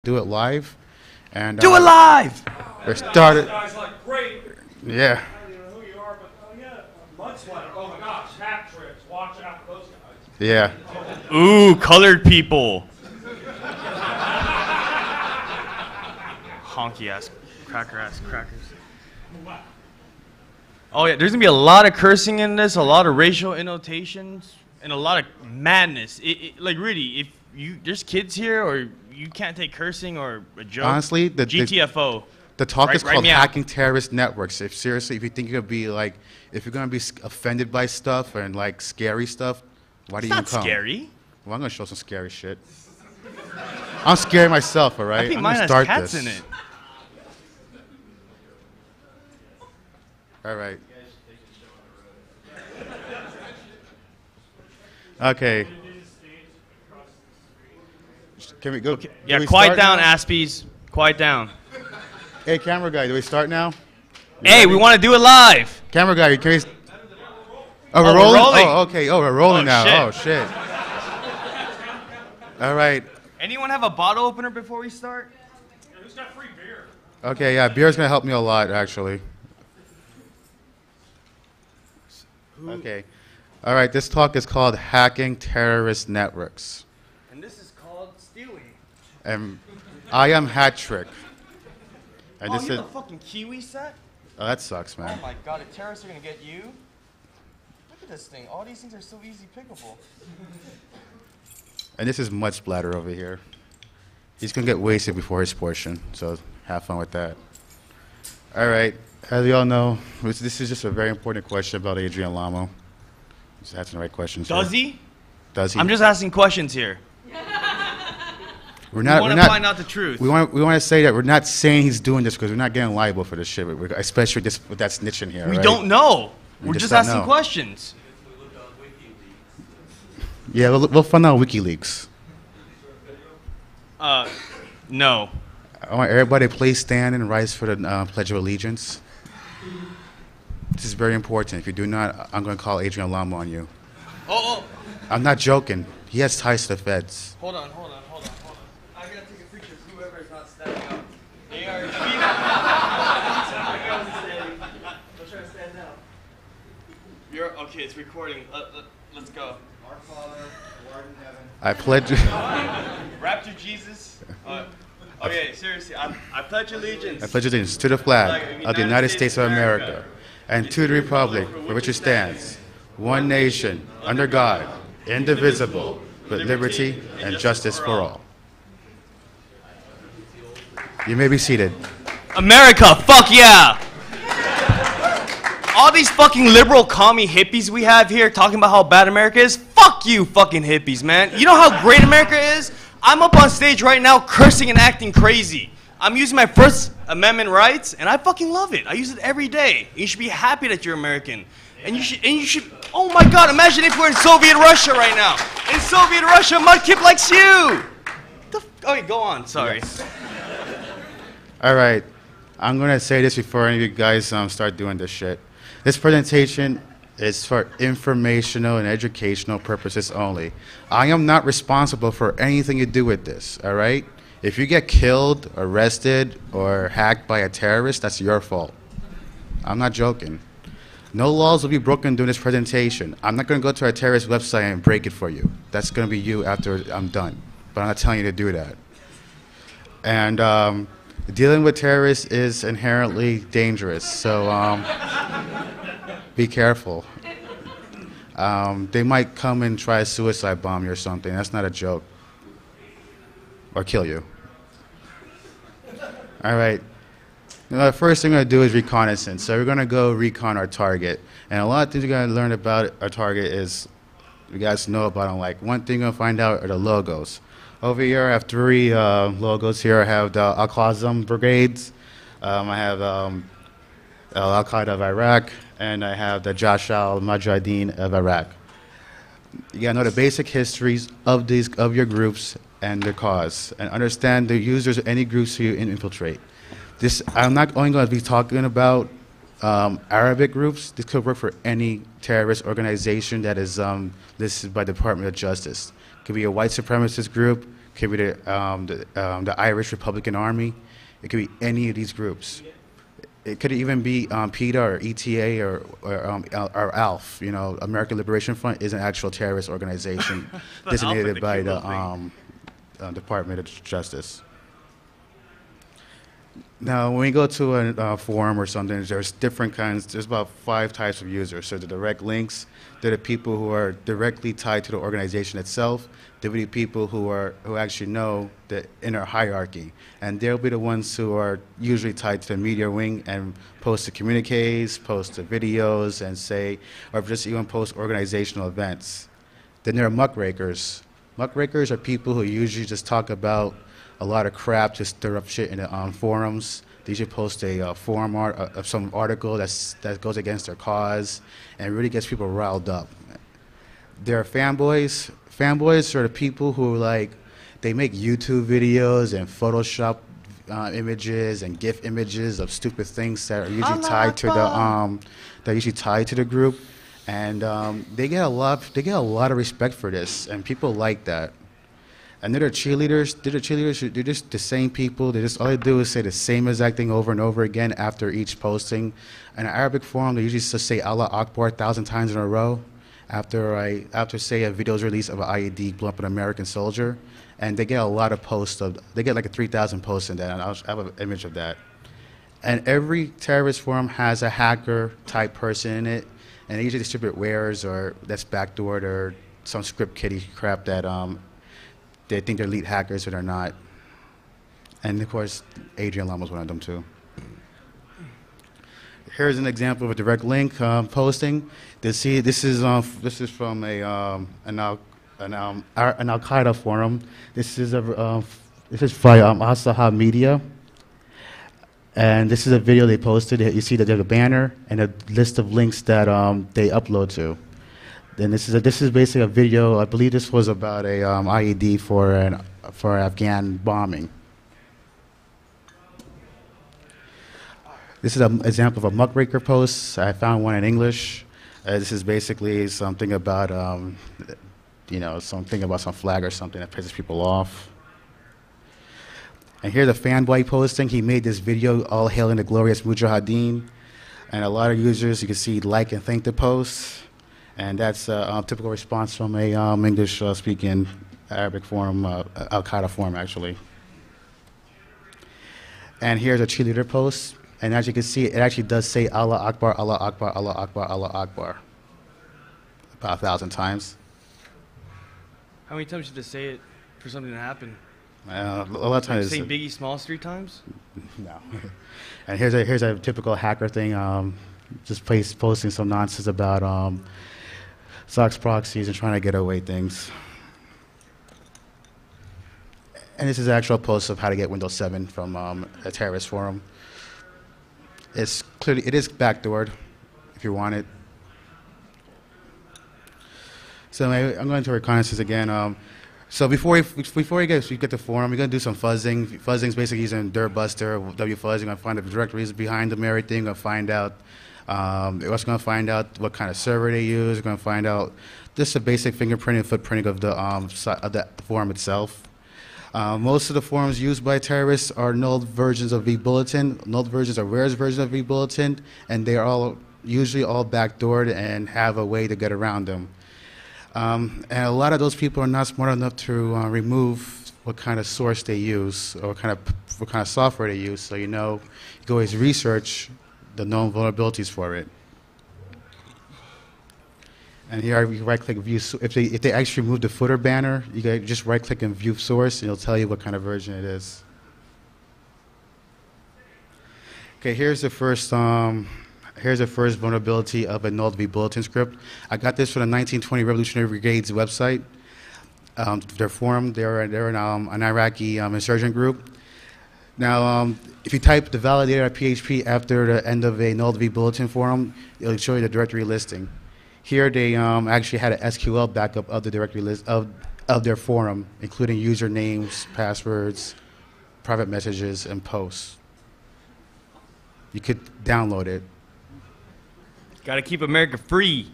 do it live. And do it live. We're started. Guys like great. Yeah. I don't even know who you are, but yeah, mud sweater. Oh my gosh, hat tricks. Watch out for those guys. Yeah. Ooh, colored people. Honky ass, cracker ass crackers. Oh yeah, there's gonna be a lot of cursing in this, a lot of racial annotations, and a lot of madness. Like really, if there's kids here or you can't take cursing or a joke. Honestly, the GTFO. The talk is called me out. hacking terrorist networks. If seriously, if you think you're gonna be like, if you're gonna be offended by stuff and like scary stuff, why do you even It's come? not scary. Well, I'm gonna show some scary shit. I'm scared myself, all right? I think I'm mine gonna has start cats this. in it. All right. Okay. Can we go? Okay. Do Yeah, we quiet start down, now? Aspies. Quiet down. Hey, camera guy, do we start now? Hey, we want to do it live. Camera guy, can we? Oh, Oh, we're we're rolling? rolling. Oh, okay. Oh, we're rolling Oh, now. shit. Oh, shit. All right. Anyone have a bottle opener before we start? Yeah, who's got free beer? Okay, yeah, beer's gonna help me a lot, actually. Okay. All right, this talk is called Hacking Terrorist Networks. And this is called stealing. And I am Hat Trick. And Oh, this you is. have a fucking Kiwi set? Oh, that sucks, Oh man. my god, if terrorists are gonna get you. Look at this thing. All these things are so easy pickable. And this is mud splatter over here. He's gonna get wasted before his portion, so have fun with that. All right, as you all know, this is just a very important question about Adrian Lamo. Just asking the right questions. Does here. he? Does he? I'm just asking questions here. We're We not. want We're to not. find out the truth. We want to say that we're not saying he's doing this because we're not getting liable for this shit, especially with that snitching here. We right? don't know. We're just just don't asking know. questions. Yeah, we'll find out WikiLeaks. No. I want everybody to please stand and rise for the Pledge of Allegiance. This is very important. If you do not, I'm going to call Adrian Lamo on you. Oh, I'm not joking. He has ties to the feds. hold on. I gotta take a picture of whoever is not standing up. They are. I'm trying to stand now. You're okay. It's recording. Let's go. Our Father, who art in heaven. I pledge. Rapture Jesus. Okay, seriously. I pledge allegiance. I pledge allegiance to the flag of the United States of America and to the republic for which it stands, one nation, under God, indivisible, with liberty and justice for all. You may be seated. America, fuck yeah! All these fucking liberal commie hippies we have here talking about how bad America is, fuck you fucking hippies, man. You know how great America is? I'm up on stage right now cursing and acting crazy. I'm using my First Amendment rights, and I fucking love it. I use it every day. You should be happy that you're American. And you should, oh my God, imagine if we're in Soviet Russia right now. In Soviet Russia, Mudkip likes you. Okay, go on, sorry. Yes. All right. I'm going to say this before any of you guys start doing this shit. This presentation is for informational and educational purposes only. I am not responsible for anything you do with this, all right? If you get killed, arrested, or hacked by a terrorist, that's your fault. I'm not joking. No laws will be broken during this presentation. I'm not going to go to a terrorist website and break it for you. That's going to be you after I'm done. But I'm not telling you to do that. And dealing with terrorists is inherently dangerous, so be careful. They might come and try to suicide bomb you or something. That's not a joke. Or kill you. All right. The first thing we're going to do is reconnaissance. So we're going to go recon our target. And a lot of things you're going to learn about our target is, you guys know about them. Like, one thing you're going to find out are the logos. Over here, I have three logos here. I have the Al-Qassam brigades. I have Al-Qaeda of Iraq. And I have the Jaish al-Mujahideen of Iraq. You got to know the basic histories of your groups and their cause. And understand the users of any groups who you infiltrate. I'm not only going to be talking about Arabic groups. This could work for any terrorist organization that is listed by the Department of Justice. It could be a white supremacist group, could be the Irish Republican Army. It could be any of these groups. It could even be PETA or ETA or ALF. You know, American Liberation Front is an actual terrorist organization designated by the Department of Justice. Now, when we go to a forum or something, there's different kinds. There's about 5 types of users. So the direct links, they're the people who are directly tied to the organization itself. There will be people who actually know the inner hierarchy, and they'll be the ones who are usually tied to the media wing and post the communiques, post the videos, and say, or just even post organizational events. Then there are muckrakers. Muckrakers are people who usually just talk about a lot of crap, just stir up shit in the forums. They usually post a forum of some article that goes against their cause and really gets people riled up. There are fanboys. Fanboys are the people who they make YouTube videos and Photoshop images and GIF images of stupid things that are usually tied to the group, and they get a lot of respect for this, and people like that. And they're the cheerleaders. They're just the same people. All they do is say the same exact thing over and over again after each posting. In an Arabic forum, they usually just say Allah Akbar 1,000 times in a row after say a video's release of an IED blew up an American soldier, and they get a lot of posts they get like 3,000 posts in that, and I have an image of that. And every terrorist forum has a hacker type person in it, and they usually distribute wares or that's backdoored or some script kiddie crap that they think they're elite hackers, but they're not. And of course, Adrian Lama was one of them too. Here's an example of a direct link posting. This is from an Al Qaeda forum. This is by Asaha Media, and this is a video they posted. You see that there's a banner and a list of links that they upload to. And this is basically a video. I believe this was about a IED for an Afghan bombing. This is an example of a muckraker post. I found one in English. This is basically something about something about some flag or something that pisses people off. And here's a fanboy posting. He made this video all hailing the glorious Mujahideen, and a lot of users you can see like and thank the post. And that's a typical response from a English-speaking Arabic forum, Al Qaeda forum, actually. And here's a cheerleader post. And as you can see, it actually does say Allah Akbar, Allah Akbar, Allah Akbar, Allah Akbar about 1,000 times. How many times should they say it for something to happen? A lot of times. Saying Biggie Smalls 3 times? No. And here's a typical hacker thing, just posting some nonsense about SOX proxies and trying to get away things. And this is an actual post of how to get Windows 7 from a terrorist forum. It is backdoored if you want it. So I'm going to reconnaissance again. So before we get the forum, we're going to do some fuzzing. Fuzzing is basically using Dirtbuster, WFuzz. You're going to find the directories behind them, everything. You're going to find out. We're also going to find out what kind of server they use. We're going to find out just a basic fingerprinting and footprinting of the forum itself. Most of the forums used by terrorists are null versions of vBulletin. Null versions are rarest versions of vBulletin, and they are usually all backdoored and have a way to get around them. And a lot of those people are not smart enough to remove what kind of source they use or what kind of software they use. So you can always research the known vulnerabilities for it. And here you right-click view. If they actually remove the footer banner, you can just right-click and view source, and it'll tell you what kind of version it is. Okay, here's the first vulnerability of a null vBulletin script. I got this from the 1920 Revolutionary Brigade's website. Their forum, they're an Iraqi insurgent group. Now, if you type the validator.php after the end of a null vBulletin forum, it'll show you the directory listing. Here they actually had an SQL backup of the directory list of their forum, including usernames, passwords, private messages, and posts. You could download it. Gotta keep America free.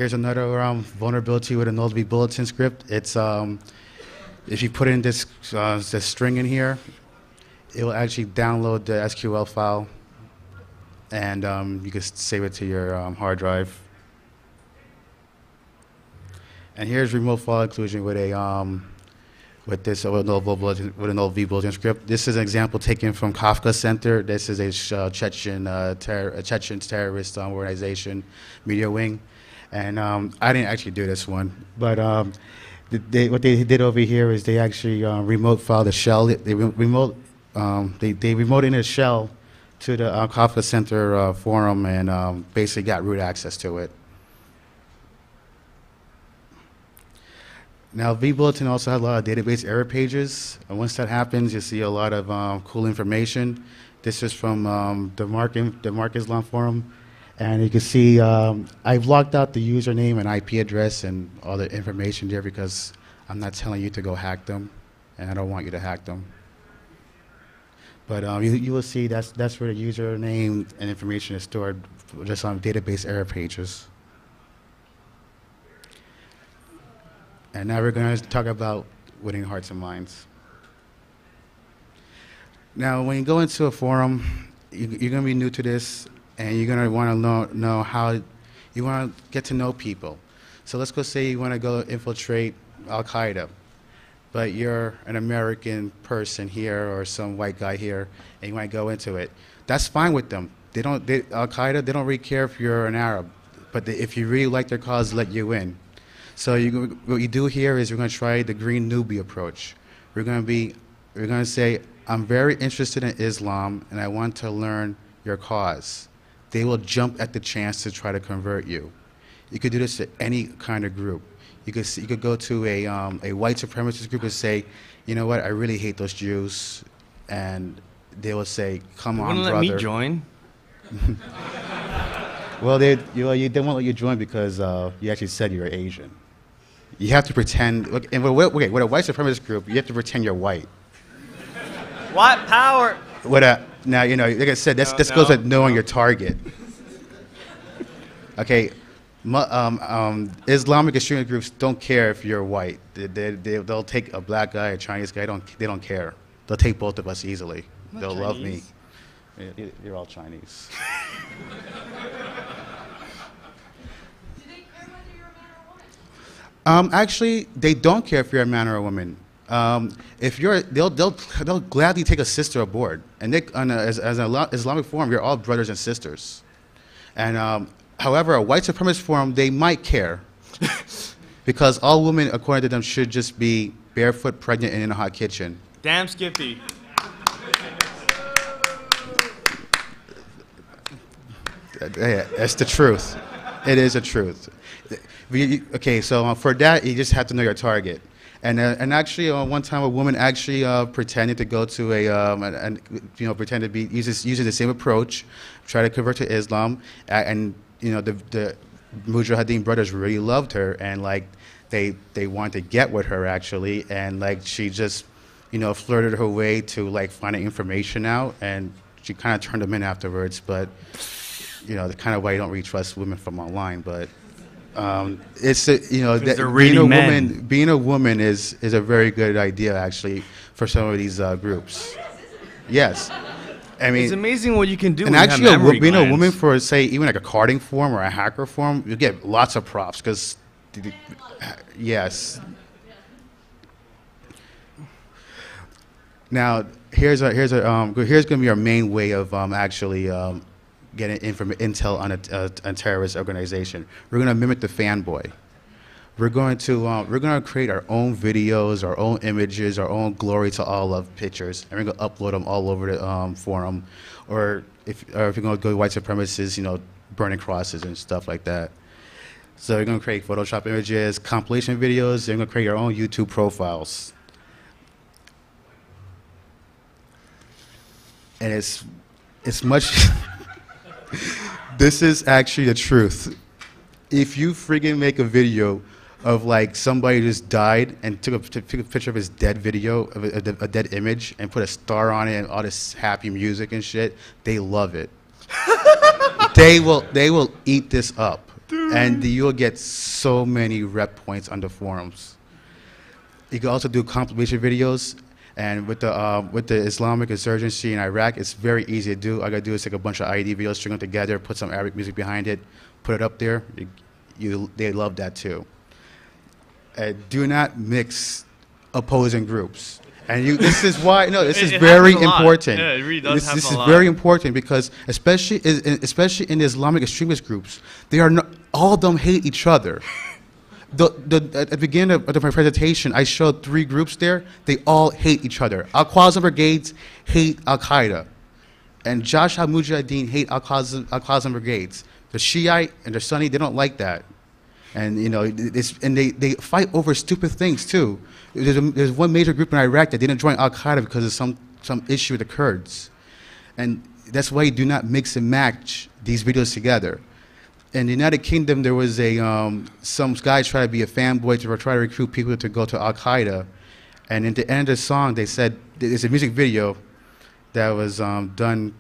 Here's another vulnerability with an old V bulletin script. It's if you put in this string in here, it will actually download the SQL file, and you can save it to your hard drive. And here's remote file inclusion with a with an old V bulletin script. This is an example taken from Kafka Center. This is a Chechen terrorist organization, media wing, and I didn't actually do this one, but what they did over here is they actually remote filed a shell. They remote in a shell to the Kafka Center forum and basically got root access to it. Now, vBulletin also has a lot of database error pages. And once that happens, you see a lot of cool information. This is from the Mark Islam forum. And you can see I've locked out the username and IP address and all the information there because I'm not telling you to go hack them, and I don't want you to hack them. But you will see that's where the username and information is stored, just on database error pages. And now we're going to talk about winning hearts and minds. Now, when you go into a forum, you're going to be new to this, and you're going to want to know how you want to get to know people. So let's go say you want to go infiltrate Al-Qaeda, but you're an American person here or some white guy here, and you want to go into it. That's fine with them. Al-Qaeda, they don't really care if you're an Arab, but if you really like their cause, let you in. So what you do here is we're going to try the green newbie approach. We're going to say, I'm very interested in Islam, and I want to learn your cause. They will jump at the chance to try to convert you. You could do this to any kind of group. You could go to a white supremacist group and say, you know what, I really hate those Jews, and they will say, come on, brother. Wouldn't let me join. Well, they won't let you join because you actually said you're Asian. You have to pretend. And with a white supremacist group, you have to pretend you're white. White power. Now, you know, like I said, this goes with knowing your target. Okay, Islamic extremist groups don't care if you're white. They'll take a black guy, a Chinese guy. They don't care. They'll take both of us easily. They'll love me. You're all Chinese. Actually, they don't care if you're a man or a woman. They'll gladly take a sister aboard. And as an Islamic forum, you're all brothers and sisters. And however, a white supremacist forum, they might care, because all women, according to them, should just be barefoot, pregnant, and in a hot kitchen. Damn, Skippy. Yeah, that's the truth. It is the truth. Okay, so for that, you just have to know your target. And actually, one time, a woman actually pretended to go to pretend to be using the same approach, try to convert to Islam, and the Mujahideen brothers really loved her, and like they wanted to get with her actually, and like she just flirted her way to like finding information out, and she kind of turned them in afterwards, but the kind of way you don't really trust women from online, but. It's that being a woman is a very good idea actually for some of these groups. Yes, I mean it's amazing what you can do. And when actually, you have memory being glands. a woman for say even like a carding forum or a hacker forum, you get lots of props because yes. Now here's going to be our main way of actually. Getting intel on a terrorist organization. We're going to mimic the fanboy. We're going to create our own videos, our own images, our own glory to all love pictures, and we're going to upload them all over the forum. Or if you're going to go white supremacists, burning crosses and stuff like that. So we're going to create Photoshop images, compilation videos, and we're going to create our own YouTube profiles. And it's much. This is actually the truth. If you friggin' make a video of like somebody just died and took a picture of his dead video, of a dead image, and put a star on it and all this happy music and shit, they love it. They will eat this up. and you'll get so many rep points on the forums. You can also do compilation videos, and with the Islamic insurgency in Iraq, it's very easy to do. All I gotta do is take a bunch of ID videos, string them together, put some Arabic music behind it, put it up there. They love that too. Do not mix opposing groups. And this is why, no, this is very important. Yeah, it really does happen This a is lot. very important because especially in the Islamic extremist groups, they are not, all of them hate each other. At the beginning of my presentation, I showed 3 groups there. They all hate each other. Al-Qassam brigades hate Al-Qaeda. And Josh al-Mujahideen hate Al-Qassam brigades. The Shiite and the Sunni, they don't like that. And you know, they fight over stupid things too. There's one major group in Iraq that didn't join Al-Qaeda because of some issue with the Kurds. And that's why you do not mix and match these videos together. In the United Kingdom, there was some guy tried to be a fanboy to try to recruit people to go to Al-Qaeda. And at the end of the song, they said, there's a music video that was done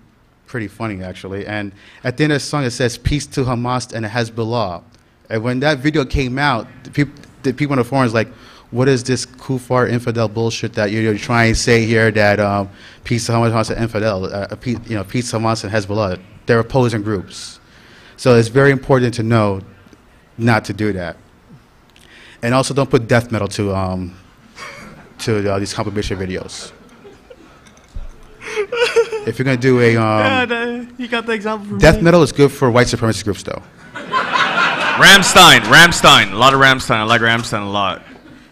pretty funny, actually. And at the end of the song, it says, "Peace to Hamas and Hezbollah." And when that video came out, the people on the forums like, what is this kufar infidel bullshit that you're trying to say here that peace to Hamas and infidel, peace to Hamas and Hezbollah? They're opposing groups. So it's very important to know not to do that. And also don't put death metal to these compilation videos. If you're going to do a... you got the example from death metal is good for white supremacist groups, though. Ramstein. A lot of Ramstein. I like Ramstein a lot.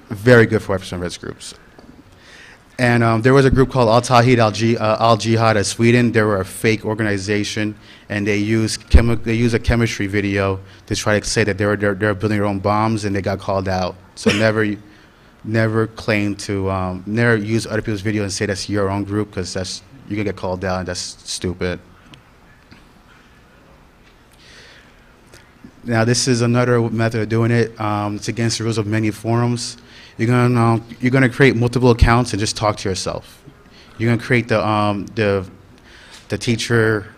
Very good for white supremacist groups. And there was a group called Al-Tawhid Al-Jihad of Sweden. They were a fake organization, and they use a chemistry video to try to say that they're building their own bombs, and they got called out. So never claim to never use other people's video and say that's your own group, because you can get called out, and that's stupid. Now this is another method of doing it. It's against the rules of many forums. You're gonna create multiple accounts and just talk to yourself. You're gonna create the teacher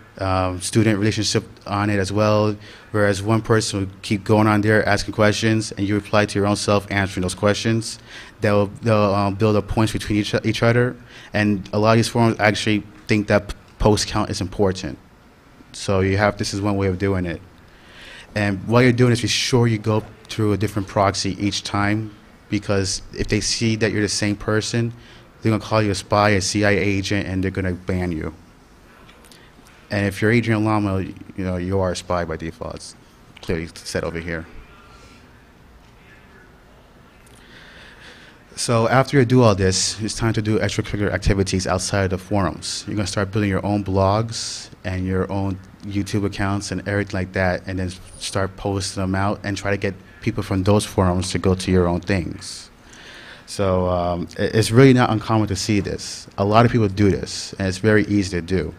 student relationship on it as well, whereas one person will keep going on there asking questions, and you reply to your own self answering those questions. They'll build up points between each other, and a lot of these forums actually think that post count is important. So this is one way of doing it. And while you're doing this, be sure you go through a different proxy each time, because if they see that you're the same person, they're gonna call you a spy, a CIA agent, and they're gonna ban you. And if you're Adrian Lama, you are a spy by default. It's clearly said over here. So after you do all this, it's time to do extracurricular activities outside of the forums. You're gonna start building your own blogs and your own YouTube accounts and everything like that, and then start posting them out and try to get people from those forums to go to your own things. So it's really not uncommon to see this. A lot of people do this, and it's very easy to do.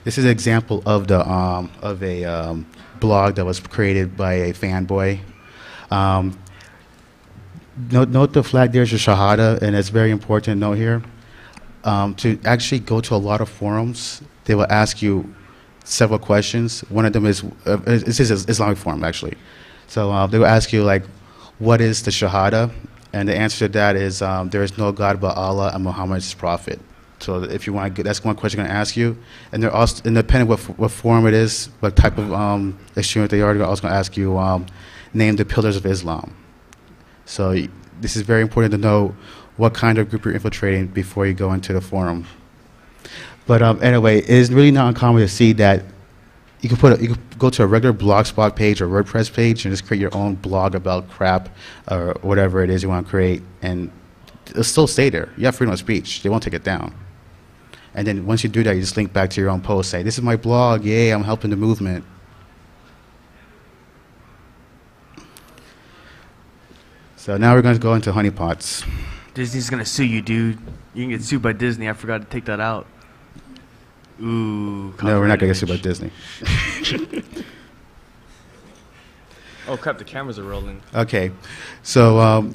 This is an example of a blog that was created by a fanboy. Note the flag there is your Shahada, and it's very important to note here. To actually go to a lot of forums, they will ask you several questions. One of them is, this is an Islamic forum actually. So they will ask you like, what is the Shahada? And the answer to that is, there is no God but Allah and Muhammad is his prophet. So if you want to, that's one question I'm going to ask you. And they're also, independent what forum it is, what type of extremist they are, they're also going to ask you, name the pillars of Islam. So this is very important to know what kind of group you're infiltrating before you go into the forum. But anyway, it is really not uncommon to see that you can go to a regular Blogspot page or WordPress page and just create your own blog about crap or whatever it is you want to create, and it'll still stay there. You have freedom of speech. They won't take it down. And then once you do that, you just link back to your own post, say, this is my blog, yay, I'm helping the movement. So now we're going to go into honeypots. Disney's gonna sue you, dude. You can get sued by Disney. I forgot to take that out. Ooh. No, we're not going to get sued by Disney. Oh crap! The cameras are rolling. Okay, so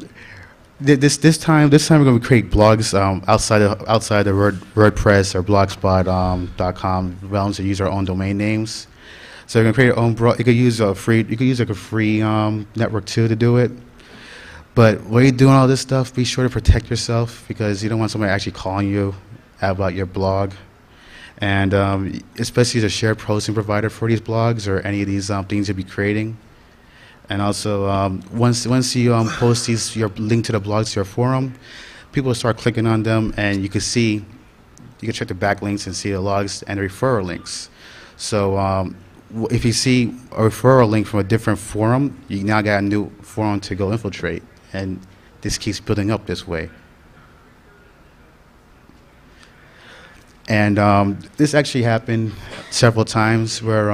This time we're going to create blogs outside the WordPress or blogspot.com realms to use our own domain names. So you're going to create your own blog. You could use like a free network too to do it. But when you're doing all this stuff, be sure to protect yourself because you don't want somebody actually calling you about your blog. And especially as a shared posting provider for these blogs or any of these things you'll be creating. And also, once you post your link to the blogs to your forum, people will start clicking on them, and you can check the backlinks and see the logs and the referral links. So if you see a referral link from a different forum, you now got a new forum to go infiltrate, and this keeps building up this way. And this actually happened several times where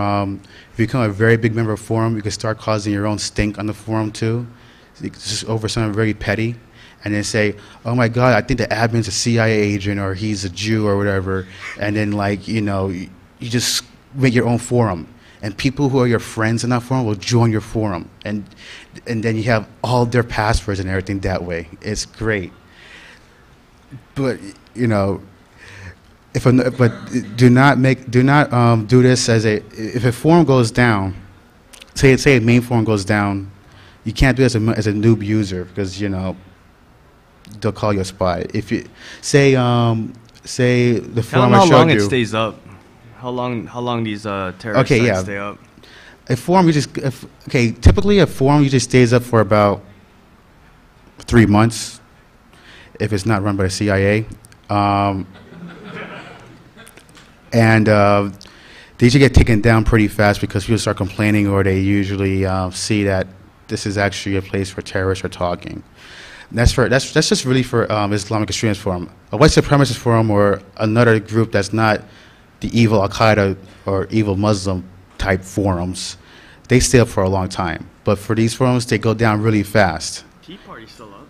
if you become a very big member of a forum, you can start causing your own stink on the forum too, just over something very petty, and then say, oh my God, I think the admin's a CIA agent or he's a Jew or whatever, and then you just make your own forum. And people who are your friends in that forum will join your forum, and then you have all their passwords and everything that way. It's great, but do not do this as if a forum goes down. Say a main forum goes down, you can't do this as a noob user because they'll call you a spy. If you say the forum I showed you. How long it stays up? How long these terrorist sites stay up? A forum typically a forum usually stays up for about 3 months if it's not run by the CIA. And they usually get taken down pretty fast because people start complaining, or they usually see that this is actually a place where terrorists are talking. That's just really for Islamic extremist forum. A white supremacist forum or another group that's not the evil Al-Qaeda or evil Muslim type forums, they stay up for a long time. But for these forums, they go down really fast. Tea Party's still up.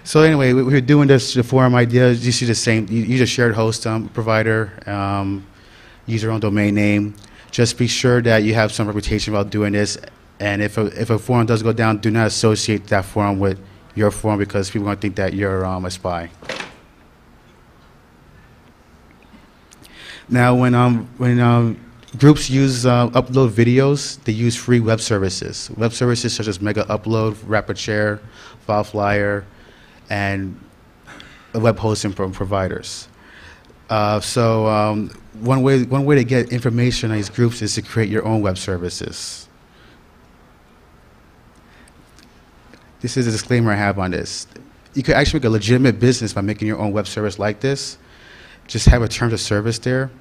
So anyway, we're doing this, the forum idea. You see the same. You use a shared host provider. Use your own domain name. Just be sure that you have some reputation about doing this. And if a forum does go down, do not associate that forum with your forum because people are going to think that you're a spy. Now, when groups use upload videos, they use free web services. Web services such as Mega Upload, Rapid Share, FileFlyer, and web hosting from providers. So one way to get information on these groups is to create your own web services. This is a disclaimer I have on this. You could actually make a legitimate business by making your own web service like this. Just have a terms of service there.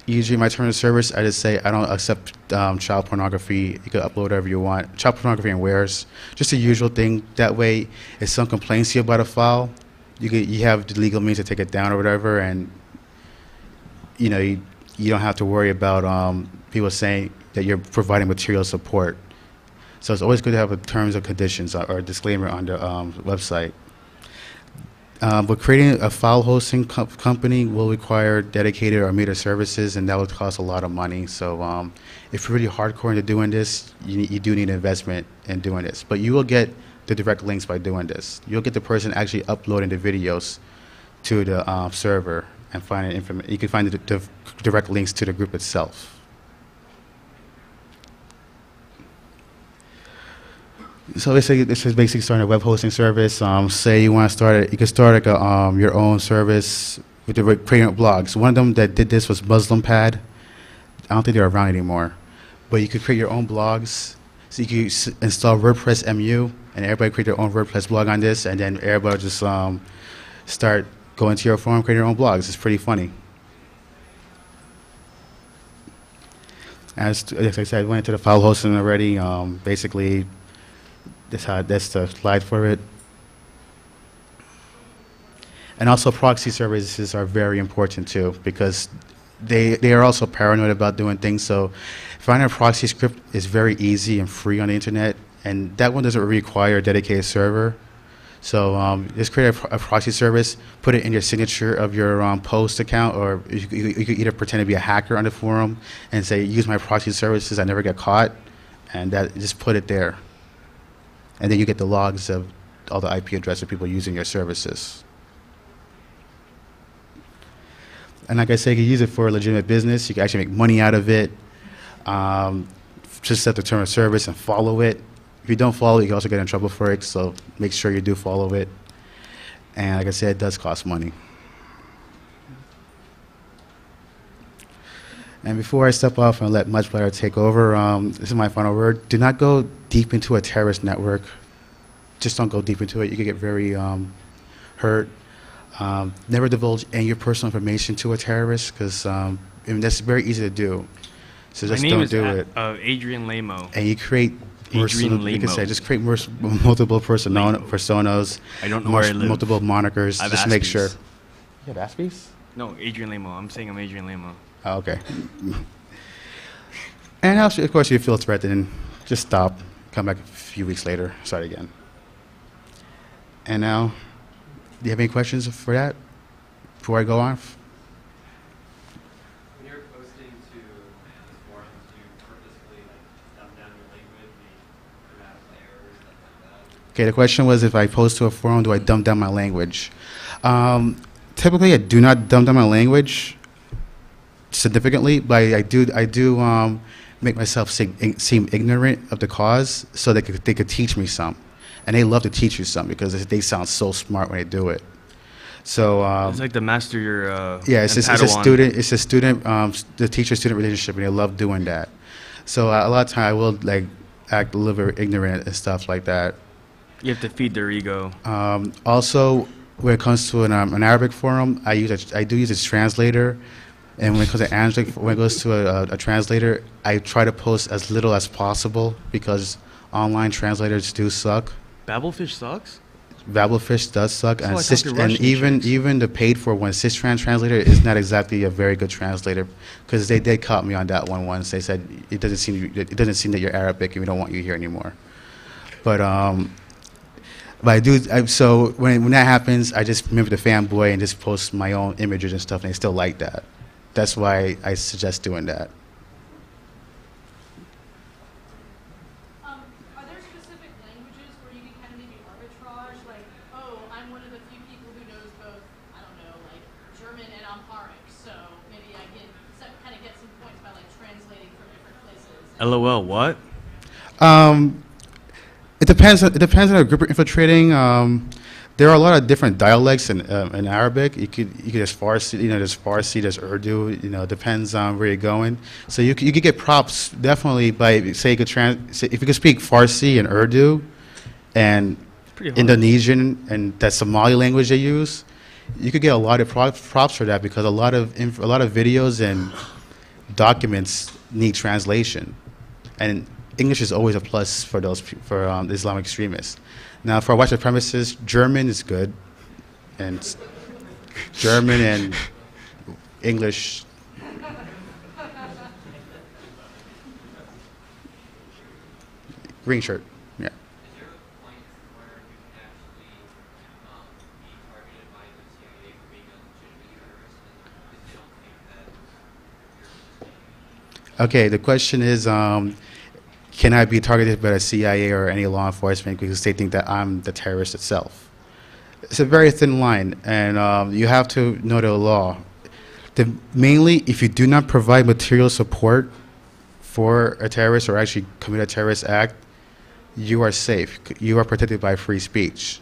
Usually my terms of service, I just say I don't accept child pornography. You can upload whatever you want. Child pornography and wares. Just the usual thing. That way, if someone complains to you about a file, you have the legal means to take it down or whatever, and you don't have to worry about people saying that you're providing material support. So it's always good to have a terms and conditions or a disclaimer on the website. But creating a file hosting company will require dedicated or meter services, and that would cost a lot of money. So if you're really hardcore into doing this, you do need investment in doing this. But you will get the direct links by doing this. You'll get the person actually uploading the videos to the server and finding information. You can find the direct links to the group itself. So this is basically starting a web hosting service. Say you want to start it, you can start like your own service with the creating blogs. One of them that did this was MuslimPad. I don't think they're around anymore, but you could create your own blogs. So you can install WordPress MU, and everybody create their own WordPress blog on this, and then everybody just start going to your forum, creating their own blogs. It's pretty funny. As I said, I went into the file hosting already. Basically. That's the slide for it. And also proxy services are very important too because they are also paranoid about doing things. So finding a proxy script is very easy and free on the internet, and that one doesn't require a dedicated server. So just create a proxy service, put it in your signature of your post account, or you could either pretend to be a hacker on the forum and say, use my proxy services, I never get caught, and just put it there. and then you get the logs of all the IP addresses of people using your services. And like I said, you can use it for a legitimate business. You can actually make money out of it. Just set the term of service and follow it. If you don't follow it, you can also get in trouble for it, so make sure you do follow it. And like I said, it does cost money. And before I step off and let Much Better take over, this is my final word. Do not go deep into a terrorist network. Just don't go deep into it. You can get very hurt. Never divulge any of your personal information to a terrorist, because that's very easy to do. So just don't do it. Adrian Lamo. And you create Adrian you can say, Lamo. just create multiple personas. I don't know where I live. Multiple monikers. I've Just make Aspies. sure. You have Aspies? No, Adrian Lamo. I'm saying I'm Adrian Lamo. Oh, okay. And also, of course, you feel threatened, just stop. Come back a few weeks later. Start again. And now, do you have any questions for that before I go on? When you're posting to these forums, do you purposefully dumb down your language, make grammatical errors, stuff like that? Okay, the question was, if I post to a forum, do I dumb down my language? Typically, I do not dumb down my language significantly, but I do make myself seem ignorant of the cause, so they could teach me some, and they love to teach you some because they sound so smart when they do it. So It's like the master your yeah, and it's a student the teacher-student relationship, and they love doing that. So a lot of time I will act a little bit ignorant and stuff like that. You have to feed their ego. Also, when it comes to an Arabic forum, I do use a translator. And when it comes to when it goes to a translator, I try to post as little as possible, because online translators do suck. Babelfish sucks? Babelfish does suck, That's how I talk to and Russian chicks. even the paid for one, Sistrans translator is not exactly a very good translator, because they caught me on that one once. They said it doesn't seem that you're Arabic and we don't want you here anymore. But so when that happens, I just remember the fanboy and just post my own images and stuff, and they still like that. That's why I suggest doing that. Are there specific languages where you can kind of maybe arbitrage, like, oh, I'm one of the few people who knows both, I don't know, like German and Amharic, so maybe I can kind of get some points by like translating from different places. LOL, what? It depends on the group you're infiltrating. There are a lot of different dialects in Arabic. You could just Farsi, there's Farsi, there's Urdu. It depends on where you're going. So you could get props definitely by say if you could speak Farsi and Urdu, and Indonesian and that Somali language they use, you could get a lot of props for that, because a lot of videos and documents need translation, and English is always a plus for the Islamic extremists. Now, for white supremacists, German is good, and German and English. Green shirt, yeah. Is there a point where you can actually be targeted by the CIA for being a legitimate terrorist, and if they don't think that you're Okay, the question is, can I be targeted by the CIA or any law enforcement because they think that I'm the terrorist itself? It's a very thin line, and you have to know the law. Mainly, if you do not provide material support for a terrorist or actually commit a terrorist act, you are safe. You are protected by free speech.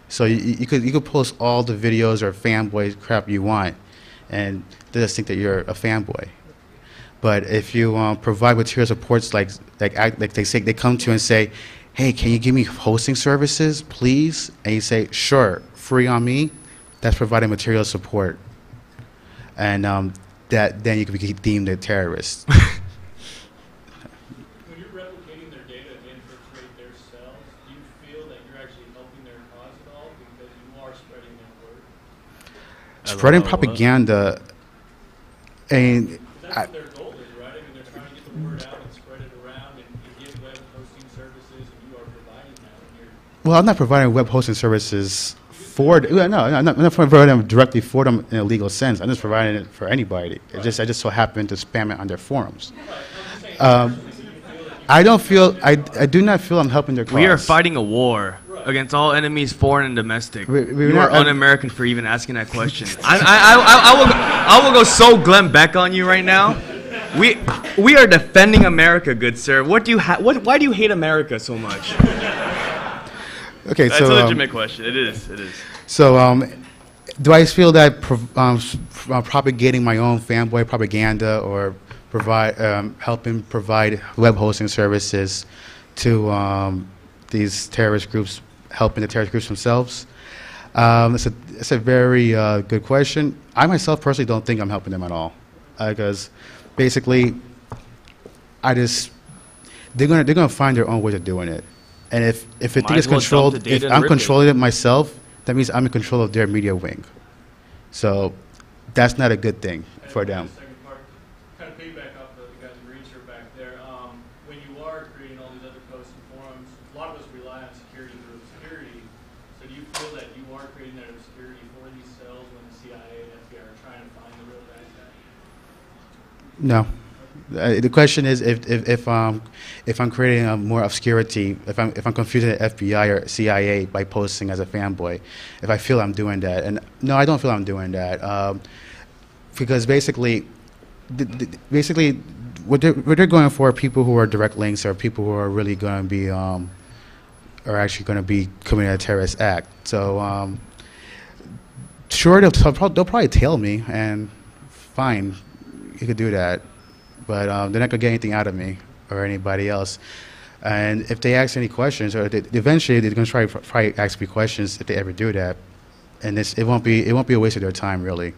So you could post all the videos or fanboy crap you want, and they just think that you're a fanboy. But if you provide material supports, like they come to you and say, "Hey, can you give me hosting services, please?" And you say, "Sure, free on me." That's providing material support, and then you can be deemed a terrorist. When you're replicating their data to infiltrate their cells, do you feel that you're actually helping their cause at all because you are spreading their word? Spreading propaganda, and That's what their goal is, right? I mean, they're trying to get the word out and spread it around and give web hosting services, and you are providing that. And you're well, I'm not providing web hosting services for. No, I'm not providing them directly for them in a legal sense. I'm just providing it for anybody. I just so happen to spam it on their forums. right. I'm just saying, personally, do you feel that I don't feel. I do not feel I'm helping their cause. We are fighting a war against all enemies, foreign and domestic. We're You are not- un-American for even asking that question. I will go so Glenn Beck on you right now. We are defending America, good sir. Why do you hate America so much? Okay, That's so a legitimate question. It is. So, do I feel that propagating my own fanboy propaganda or helping provide web hosting services to these terrorist groups, helping the terrorist groups themselves? It's a very good question. I myself personally don't think I'm helping them at all, because basically, they're gonna find their own ways of doing it, and if the thing Might is as well dump controlled, the data if and I'm rip it. controlling it myself, that means I'm in control of their media wing. So that's not a good thing for them. The second part, kind of piggyback off the guys in green shirt back there. When you are creating all these other posts and forums, a lot of us rely on security for security. So do you feel that you are creating that obscurity for these cells when the CIA and FBI are trying to find the real bad guy? No. The question is if I'm creating more obscurity, if I'm confusing the FBI or CIA by posting as a fanboy, if I feel I'm doing that, and no, I don't feel I'm doing that, because basically what they're going for are people who are direct links or people who are really going to be are actually going to be committing a terrorist act. So sure, they'll probably tail me, and fine, you could do that. But they're not going to get anything out of me or anybody else. And if they ask any questions, or eventually they're going to try to ask me questions if they ever do that. And it won't be a waste of their time, really.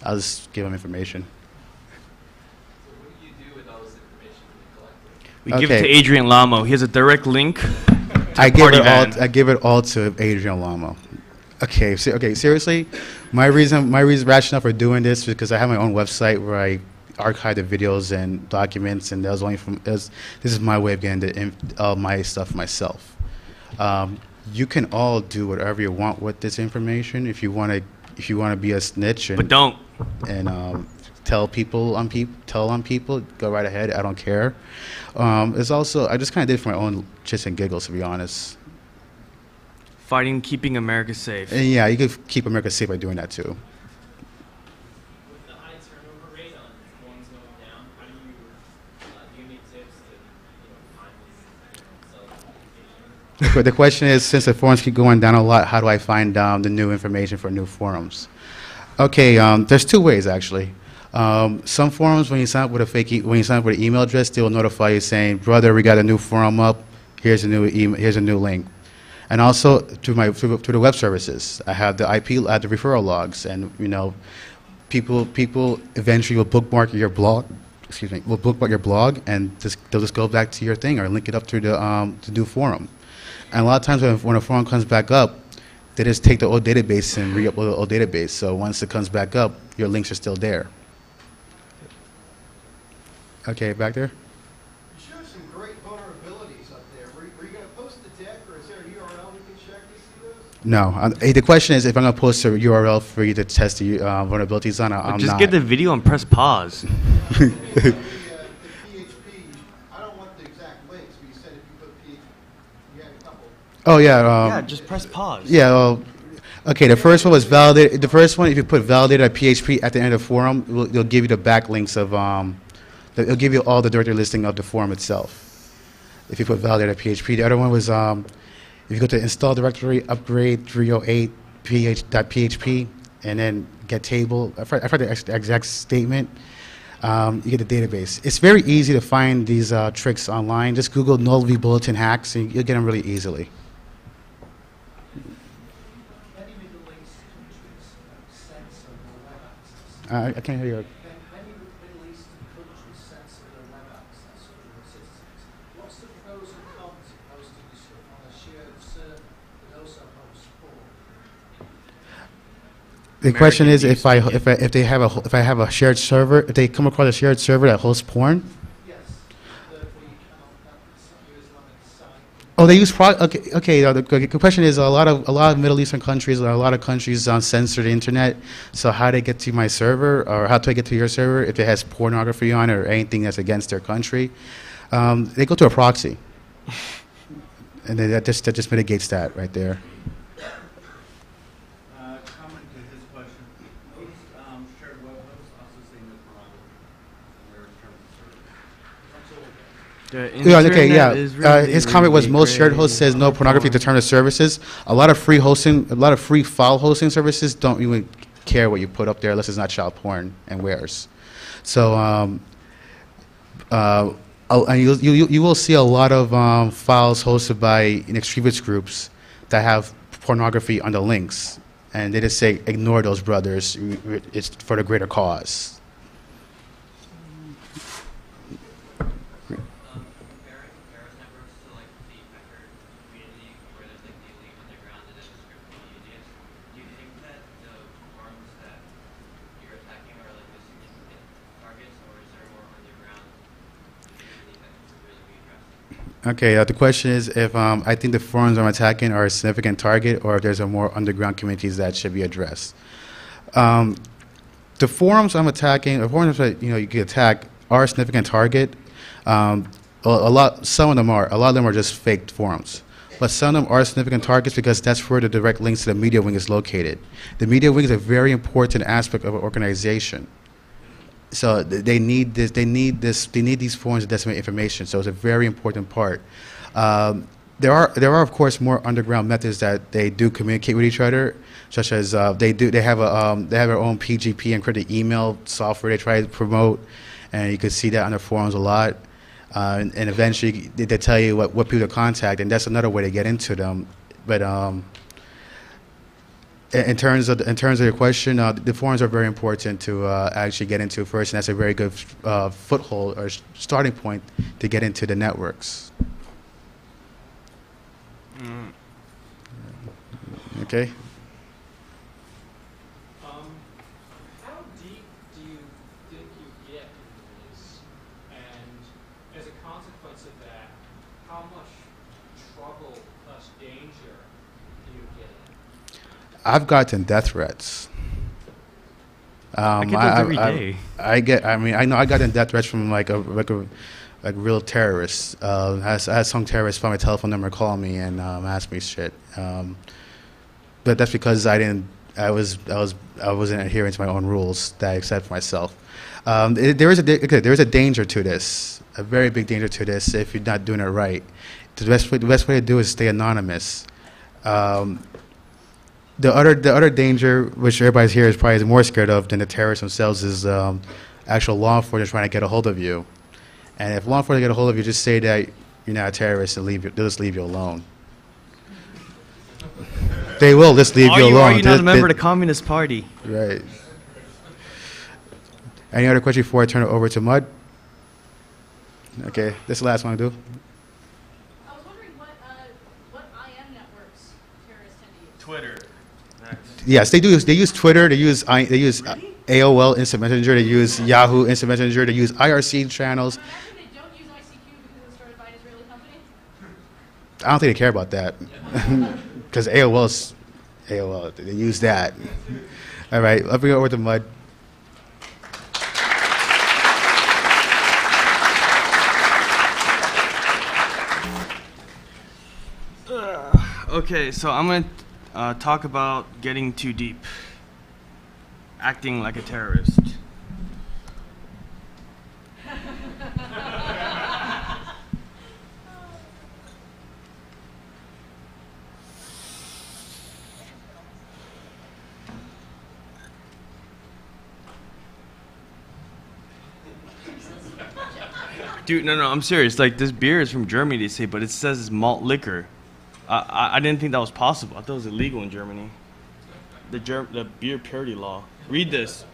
I'll just give them information. So what do you do with all this information that you collected? We give it to Okay. Adrian Lamo. He has a direct link. I party van. give it all to Adrian Lamo. Okay, seriously, my rationale for doing this is because I have my own website where I archive the videos and documents, and this is my way of getting all my stuff myself. You can all do whatever you want with this information. If you want to be a snitch But don't. and tell on people, go right ahead. I don't care. It's also, I just kind of did it for my own shits and giggles, to be honest. Keeping America safe. And yeah, you could keep America safe by doing that too. With the high turnover rate on forms going down, how do you give me tips to find these self-communication? But the question is, since the forums keep going down a lot, how do I find the new information for new forums? Okay, there's two ways actually. Some forums, when you sign up with when you sign up with an email address, they will notify you saying, "Brother, we got a new forum up. Here's a new email. Here's a new link." And also through the web services, I have the referral logs, and people eventually will bookmark your blog. Will bookmark your blog, and they'll just go back to your thing or link it up to the new forum. And a lot of times when a forum comes back up, they just take the old database and re-upload the old database. So once it comes back up, your links are still there. Okay, back there? You showed some great vulnerabilities up there. Were you going to post the deck, or is there a URL we can check to see those? No. The question is if I'm going to post a URL for you to test the vulnerabilities on, I'm Just not. get the video and press pause. The PHP, I don't want the exact links, but you said if you put PHP, you had a couple. Oh, yeah. Yeah, just press pause. Yeah, well, okay, the first one was validated. The first one, if you put validated.php at the end of the forum, it'll give you the backlinks of, it'll give you all the directory listing of the forum itself. If you put validated.php. The other one was, if you go to install directory, upgrade 308.php, and then get table, I forgot the exact statement, you get the database. It's very easy to find these tricks online. Just Google null v bulletin hacks, and you'll get them really easily. Many Middle East countries censor their web access. I can't hear you. Many Middle Eastern countries censor their web access for their citizens. What's the pros and cons of hosting your stuff on a shared server that also hosts porn? The question is American if I have a shared server, if they come across a shared server that hosts porn. Yes, therefore you cannot set your Islamic site. Oh, they use okay. The question is a lot of Middle Eastern countries, a lot of countries censor the internet. So how do they get to my server, or how do I get to your server if it has pornography on it or anything that's against their country? They go to a proxy, and then that just mitigates that right there. Comment to his question. Most shared web hosts also say no pornography in their terms of service. Yeah, okay, yeah. His comment was most shared hosts says no pornography to terms of services. A lot of free file hosting services don't even care what you put up there unless it's not child porn and where's. So and you will see a lot of files hosted by extremist groups that have pornography on the links, and they just say ignore those brothers. It's for the greater cause. Comparing terrorist networks to like the hacker community where there's like the elite underground and then the script communities, do you think that the forums that you're attacking are like the significant targets, or is there more underground community that should really be addressed? Okay, the question is if I think the forums I'm attacking are a significant target, or if there's a more underground communities that should be addressed. The forums I'm attacking, the forums that you can attack, are a significant target. Some of them are. A lot of them are just fake forums. But some of them are significant targets because that's where the direct links to the media wing is located. The media wing is a very important aspect of an organization. So they need this. They need these forums to disseminate information. So it's a very important part. There are of course more underground methods that they do communicate with each other, such as they have their own PGP encrypted email software they try to promote, and you can see that on their forums a lot. And eventually they tell you what people to contact, and that's another way to get into them. But in terms of your question, the forums are very important to actually get into first, and that's a very good foothold or starting point to get into the networks. Okay. How deep do you think you get into this? And as a consequence of that, how much trouble plus danger do you get in? I've gotten death threats. I get those every day. I know I gotten death threats from like real terrorists. I had some terrorists find my telephone number, call me, and ask me shit. But that's because I wasn't adhering to my own rules that I set for myself. There is a danger to this, a very big danger to this if you're not doing it right. The best way to do it is stay anonymous. The other danger, which everybody here is probably more scared of than the terrorists themselves, is actual law enforcement trying to get a hold of you. And if law enforcement get a hold of you, just say that you're not a terrorist and they'll just leave you alone. They will just leave you alone. Are you not a member of the Communist Party? Right. Any other question before I turn it over to Mud? Okay, this is the last one I'll do. I was wondering what IM networks terrorists tend to use. Twitter. Yes, they do. They use Twitter. They use AOL Instant Messenger. They use Yahoo Instant Messenger. They use IRC channels. I imagine they don't use ICQ because it was started by an Israeli company. I don't think they care about that because AOL. They use that. All right, let me go over to Mud. Okay, so I'm going to talk about getting too deep, acting like a terrorist. Dude, no, I'm serious. Like, this beer is from Germany, they say, but it says it's malt liquor. I didn't think that was possible. I thought it was illegal in Germany. The beer purity law. Read this.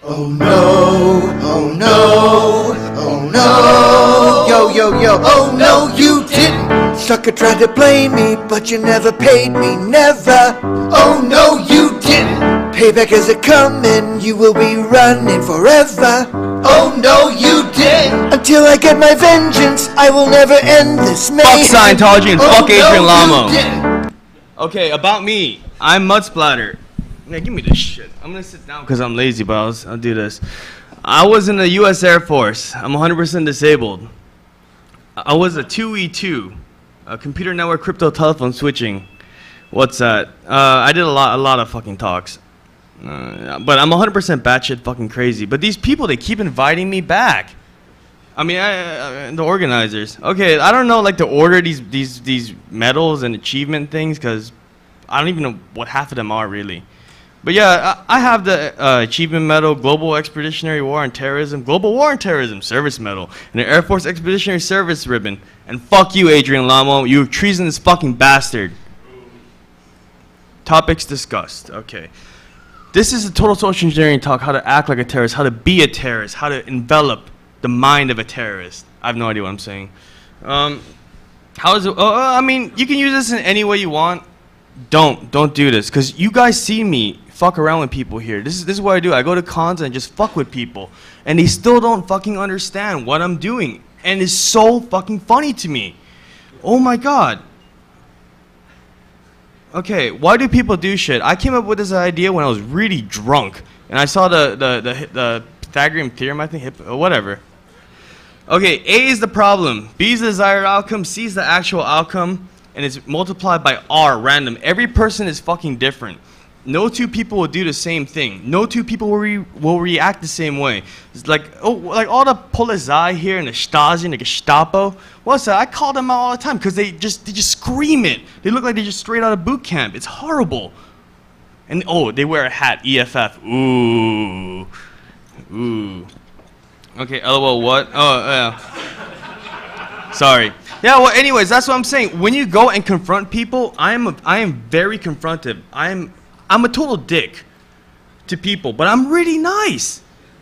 Oh no, oh no, oh no. Yo, yo, yo, oh no, you didn't. Sucker tried to blame me, but you never paid me, never. Oh no, you didn't. Payback is a coming, you will be running forever. Oh no, you didn't. Until I get my vengeance, I will never end this mayhem. Fuck Scientology and fuck Adrian no, Lamo. Okay, about me. I'm Mudsplatter. Yeah, give me this shit. I'm gonna sit down because I'm lazy, but I'll do this. I was in the U.S. Air Force. I'm 100% disabled. I was a 2E2, a computer network crypto telephone switching. What's that? I did a lot of fucking talks. But I'm 100% batshit fucking crazy. But these people, they keep inviting me back. I mean, the organizers. Okay, I don't know, like, to order these medals and achievement things, because I don't even know what half of them are, really. But yeah, I have the Achievement Medal, Global Expeditionary War on Terrorism, Global War on Terrorism Service Medal, and the Air Force Expeditionary Service Ribbon. And fuck you, Adrian Lamo, you treasonous fucking bastard. Topics discussed. Okay. This is a total social engineering talk, how to act like a terrorist, how to be a terrorist, how to envelop the mind of a terrorist. I have no idea what I'm saying. How is it? I mean, you can use this in any way you want. Don't do this, because you guys see me fuck around with people here. This is what I do. I go to cons and just fuck with people, and they still don't fucking understand what I'm doing, and it's so fucking funny to me. Oh my god. Okay, why do people do shit? I came up with this idea when I was really drunk, and I saw the Pythagorean theorem, I think, whatever. Okay, A is the problem, B is the desired outcome, C is the actual outcome, and it's multiplied by R, random. Every person is fucking different. No two people will do the same thing. No two people will react the same way. It's like, oh, like all the Polizei here and the Stasi and the Gestapo. What's that? I call them out all the time because they just scream it. They look like they're just straight out of boot camp. It's horrible. And oh, they wear a hat, EFF. Ooh. Okay, LOL, what? Oh, yeah. Sorry. Yeah, well, anyways, that's what I'm saying. When you go and confront people, I am very confrontive. I'm a total dick to people, but I'm really nice.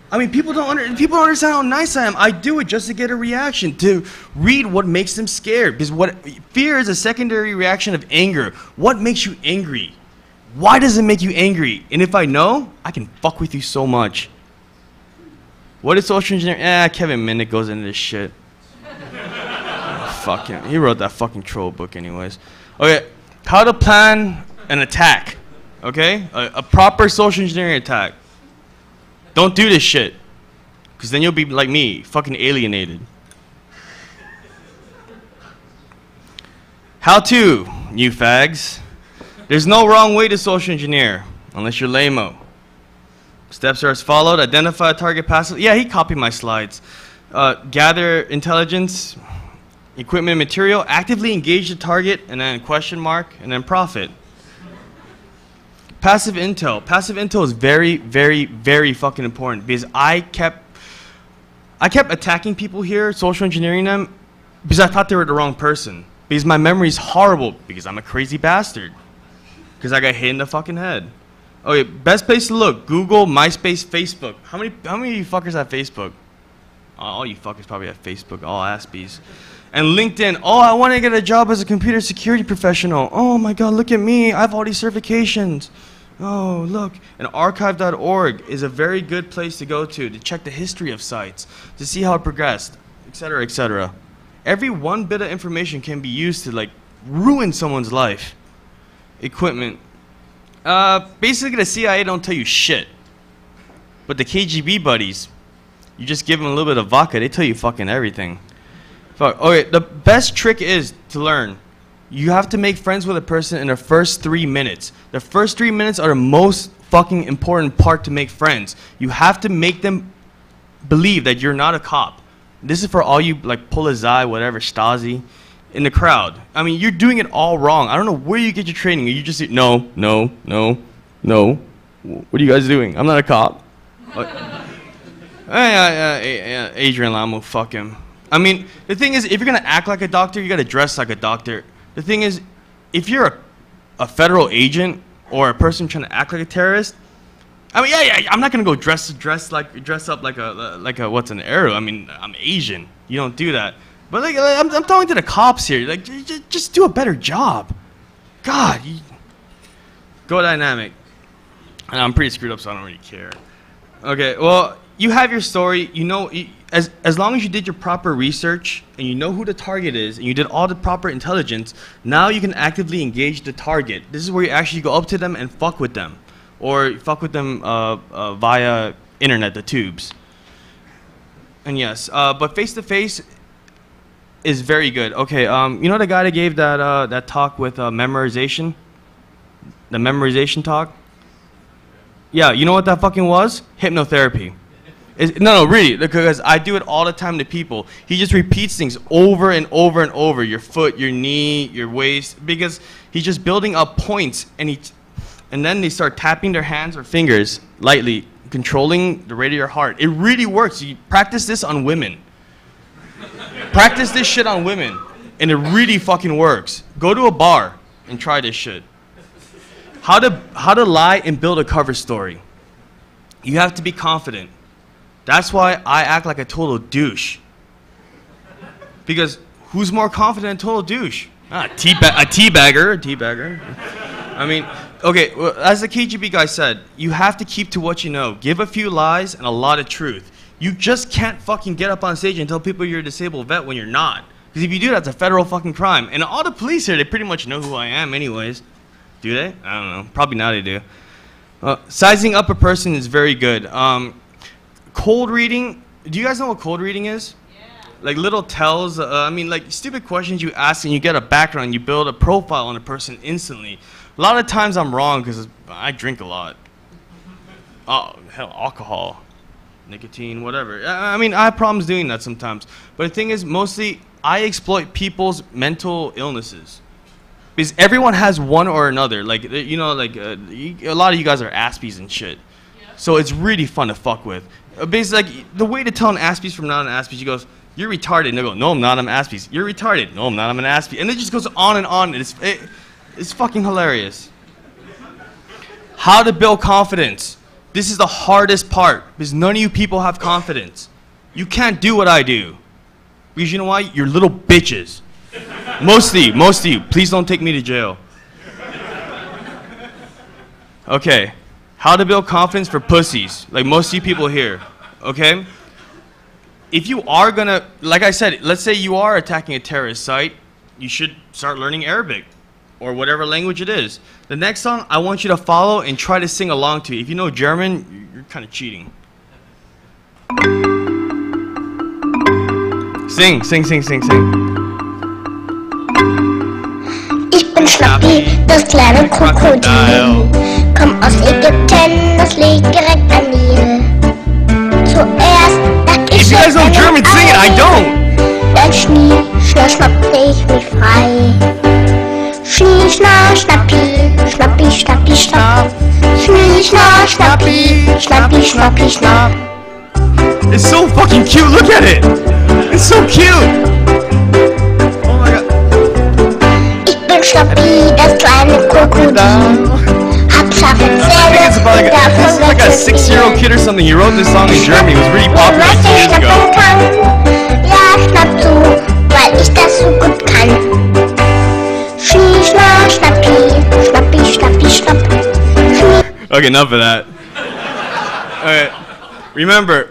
I mean, people don't understand how nice I am. I do it just to get a reaction, to read what makes them scared. Because fear is a secondary reaction of anger. What makes you angry? Why does it make you angry? And if I know, I can fuck with you so much. What is social engineering? Kevin Minnick goes into this shit. Fuck him. He wrote that fucking troll book anyways. Okay, how to plan an attack. Okay? A proper social engineering attack. Don't do this shit. Because then you'll be like me, fucking alienated. How to, you fags. There's no wrong way to social engineer, unless you're lame-o. Steps are as followed. Identify a target passively. Yeah, he copied my slides. Gather intelligence, equipment, material. Actively engage the target, and then question mark, and then profit. Passive intel. Passive intel is very, very, very fucking important because I kept attacking people here, social engineering them, because I thought they were the wrong person. Because my memory is horrible, because I'm a crazy bastard. Because I got hit in the fucking head. Okay, best place to look: Google, MySpace, Facebook. How many of you fuckers have Facebook? All you fuckers probably have Facebook, all ass-bees. And LinkedIn. Oh, I want to get a job as a computer security professional. Oh my god, look at me. I have all these certifications. Oh, look. And archive.org is a very good place to go to check the history of sites, to see how it progressed, etc., etc. Every one bit of information can be used to, like, ruin someone's life. Equipment. Basically, the CIA don't tell you shit. But the KGB buddies, you just give them a little bit of vodka, they tell you fucking everything. Fuck. Okay, the best trick is to learn. You have to make friends with a person in the first 3 minutes. The first 3 minutes are the most fucking important part to make friends. You have to make them believe that you're not a cop. This is for all you, like, Polizei, whatever, Stasi, in the crowd. I mean, you're doing it all wrong. I don't know where you get your training. You just say, no. What are you guys doing? I'm not a cop. Adrian Lamo, fuck him. I mean, the thing is, if you're going to act like a doctor, you got to dress like a doctor. The thing is, if you're a federal agent or a person trying to act like a terrorist, I mean, yeah, I'm not going to go dress up like a what's an arrow. I mean, I'm Asian. You don't do that. But like, I'm talking to the cops here. Like, just do a better job. God, go dynamic. And I'm pretty screwed up, so I don't really care. Okay, well, you have your story. You know, as long as you did your proper research and you know who the target is and you did all the proper intelligence, now you can actively engage the target. This is where you actually go up to them and fuck with them, or fuck with them via internet, the tubes. And yes, but face to face, is very good. Okay, you know the guy that gave that talk with memorization? The memorization talk? Yeah, you know what that fucking was? Hypnotherapy. No, really, because I do it all the time to people. He just repeats things over and over and over. Your foot, your knee, your waist, because he's just building up points, and then they start tapping their hands or fingers lightly, controlling the rate of your heart. It really works. You practice this on women. Practice this shit on women, and it really fucking works. Go to a bar and try this shit. How to lie and build a cover story. You have to be confident. That's why I act like a total douche. Because who's more confident than a total douche? A teabagger. I mean, okay, well, as the KGB guy said, you have to keep to what you know. Give a few lies and a lot of truth. You just can't fucking get up on stage and tell people you're a disabled vet when you're not. Because if you do, that's a federal fucking crime. And all the police here, they pretty much know who I am anyways. Do they? I don't know. Probably now they do. Sizing up a person is very good. Cold reading. Do you guys know what cold reading is? Yeah. Like little tells. I mean, like stupid questions you ask and you get a background. You build a profile on a person instantly. A lot of times I'm wrong because I drink a lot. Oh, hell, alcohol, nicotine, whatever. I mean, I have problems doing that sometimes. But the thing is, mostly I exploit people's mental illnesses. Because everyone has one or another. Like, you know, like a lot of you guys are Aspies and shit. Yeah. So it's really fun to fuck with. Basically, like, the way to tell an Aspies from not an Aspies, you goes, you're retarded. And they go, no, I'm not, I'm Aspies. You're retarded. No, I'm not, I'm an Aspie. And it just goes on and on. It's fucking hilarious. How to build confidence. This is the hardest part. Because none of you people have confidence. You can't do what I do. Because you know why? You're little bitches. Most of you, please don't take me to jail. Okay, how to build confidence for pussies, like most of you people here, okay? If you are gonna, like I said, let's say you are attacking a terrorist site, you should start learning Arabic, or whatever language it is. The next song, I want you to follow and try to sing along to. If you know German, you're kind of cheating. Sing. Ich bin Schnappi, das kleine Krokodil. Komm aus Ägypten, das liegt direkt an Nil. Zuerst dachte ich, if you guys know German, sing it, I don't. Dann schnappte ich mich frei. Schnappi, schnappi, schnapp. Schnappi, schnapp. It's so fucking cute, look at it. It's so cute. Oh my god. Schnappi, das kleine Krokodil. Hab scharfe Zähne, This is like a 6-year-old kid or something. He wrote this song in Germany. It was really popular like 2 years ago. Ja, schnapp zu, weil ich das so gut kann. Schnappi. Okay, enough of that. Alright. Remember,